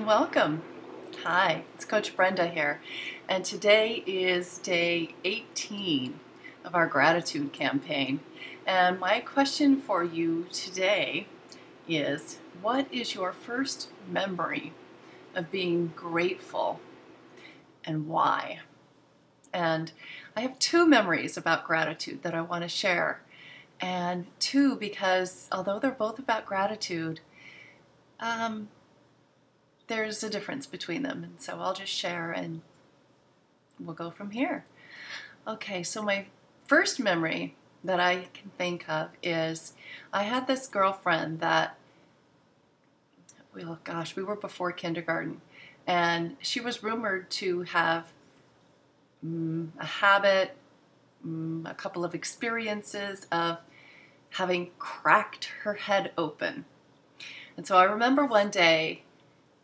Welcome. Hi, it's Coach Brenda here, and today is day 18 of our gratitude campaign. And my question for you today is, what is your first memory of being grateful and why? And I have two memories about gratitude that I want to share. And two, because although they're both about gratitude, there's a difference between them, and so I'll just share and we'll go from here. Okay, so my first memory that I can think of is I had this girlfriend that, well, gosh, we were before kindergarten, and she was rumored to have a habit, a couple of experiences of having cracked her head open. And so I remember one day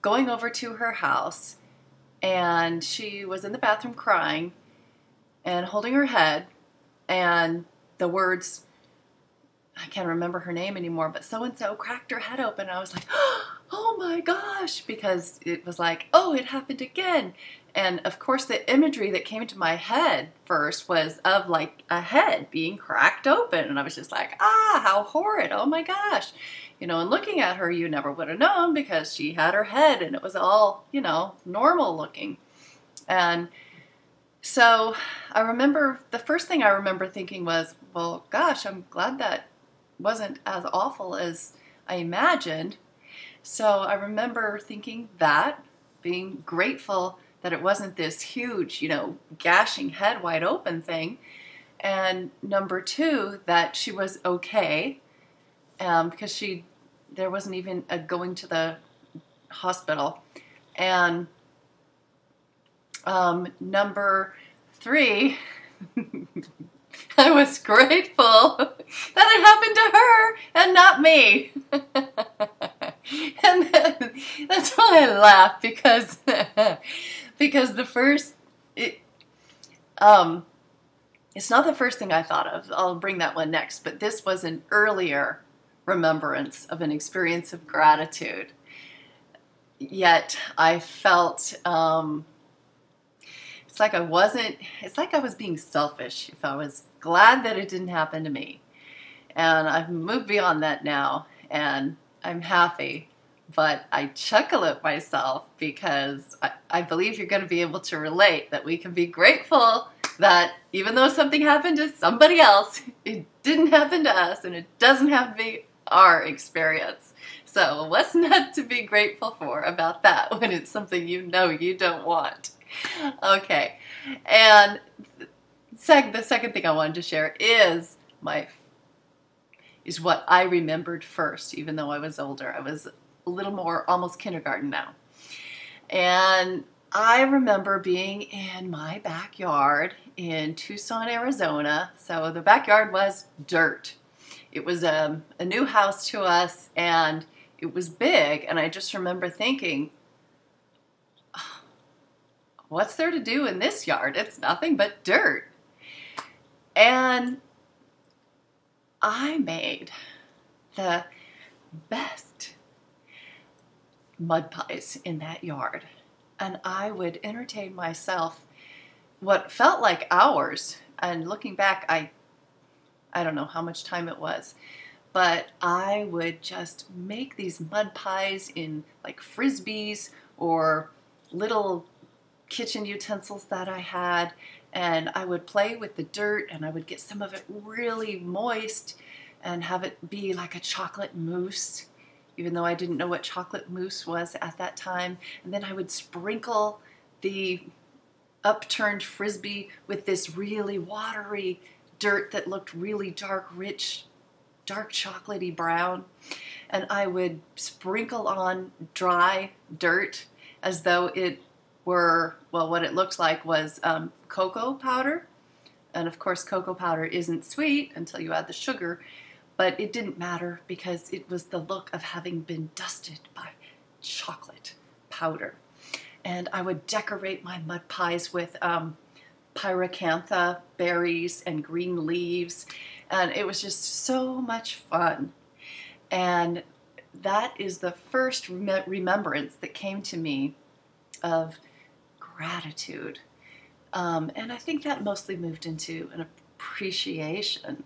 going over to her house, and she was in the bathroom crying and holding her head, and the words, I can't remember her name anymore, but so-and-so cracked her head open. And I was like, oh my gosh, because it was like, oh, it happened again. And of course, the imagery that came to my head first was of like a head being cracked open. And I was just like, how horrid. Oh my gosh. And looking at her, you never would have known because she had her head and it was all, normal looking. And so I remember, the first thing I remember thinking was, well, gosh, I'm glad that wasn't as awful as I imagined. So I remember thinking that, being grateful that it wasn't this huge, gashing head wide open thing. And number two, that she was okay, because there wasn't even a going to the hospital. And number three, I was grateful that it happened to her and not me. And then, that's why I laugh, because the first, it's not the first thing I thought of. I'll bring that one next, but this was an earlier remembrance of an experience of gratitude. Yet I felt, it's like I was being selfish if I was glad that it didn't happen to me. And I've moved beyond that now, and I'm happy, but I chuckle at myself because I believe you're going to be able to relate that we can be grateful that even though something happened to somebody else, it didn't happen to us, and it doesn't have to be our experience. So what's not to be grateful for about that when it's something you don't want? Okay, and the second thing I wanted to share is what I remembered first, even though I was older. I was a little more, almost kindergarten now. And I remember being in my backyard in Tucson, Arizona. So the backyard was dirt. It was a new house to us, and it was big. And I just remember thinking, what's there to do in this yard? It's nothing but dirt. And I made the best mud pies in that yard. And I would entertain myself what felt like hours. And looking back, I don't know how much time it was, but I would just make these mud pies in like Frisbees or little kitchen utensils that I had, and I would play with the dirt, and I would get some of it really moist and have it be like a chocolate mousse, even though I didn't know what chocolate mousse was at that time. And then I would sprinkle the upturned Frisbee with this really watery dirt that looked really dark, rich, dark chocolatey brown. And I would sprinkle on dry dirt as though it were, well, what it looked like was cocoa powder. And of course, cocoa powder isn't sweet until you add the sugar, but it didn't matter because it was the look of having been dusted by chocolate powder. And I would decorate my mud pies with pyracantha berries and green leaves, and it was just so much fun. And that is the first remembrance that came to me of gratitude. And I think that mostly moved into an appreciation,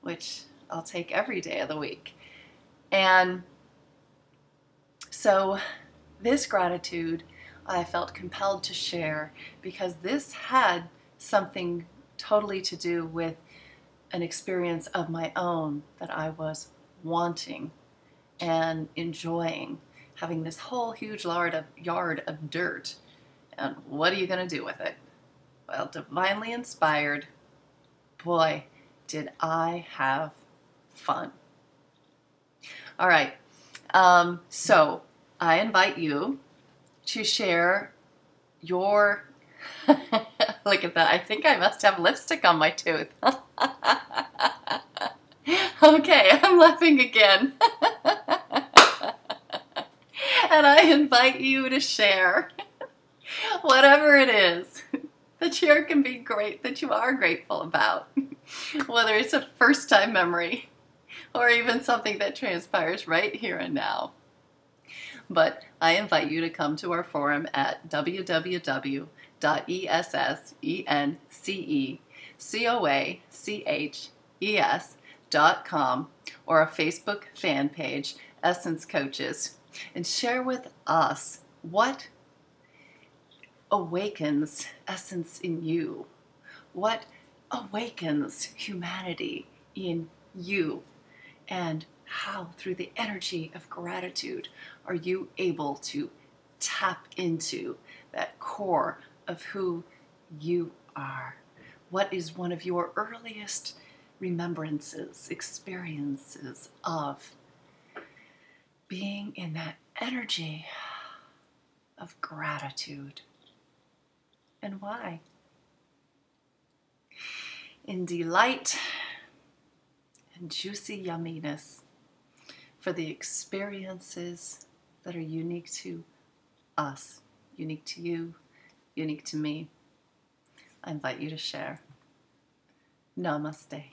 which I'll take every day of the week. And so this gratitude I felt compelled to share because this had something totally to do with an experience of my own that I was wanting and enjoying, having this whole huge yard of dirt. And what are you going to do with it? Well, divinely inspired, boy, did I have fun. All right, so I invite you to share your, look at that, I think I must have lipstick on my tooth. Okay, I'm laughing again. And I invite you to share whatever it is that that you are grateful about, whether it's a first-time memory or even something that transpires right here and now. But I invite you to come to our forum at www.essencecoaches.com or our Facebook fan page, Essence Coaches, and share with us what awakens essence in you, what awakens humanity in you, and how through the energy of gratitude are you able to tap into that core of who you are. What is one of your earliest remembrances, experiences of being in that energy of gratitude, and why? In delight and juicy yumminess for the experiences that are unique to us, unique to you, unique to me. I invite you to share. Namaste.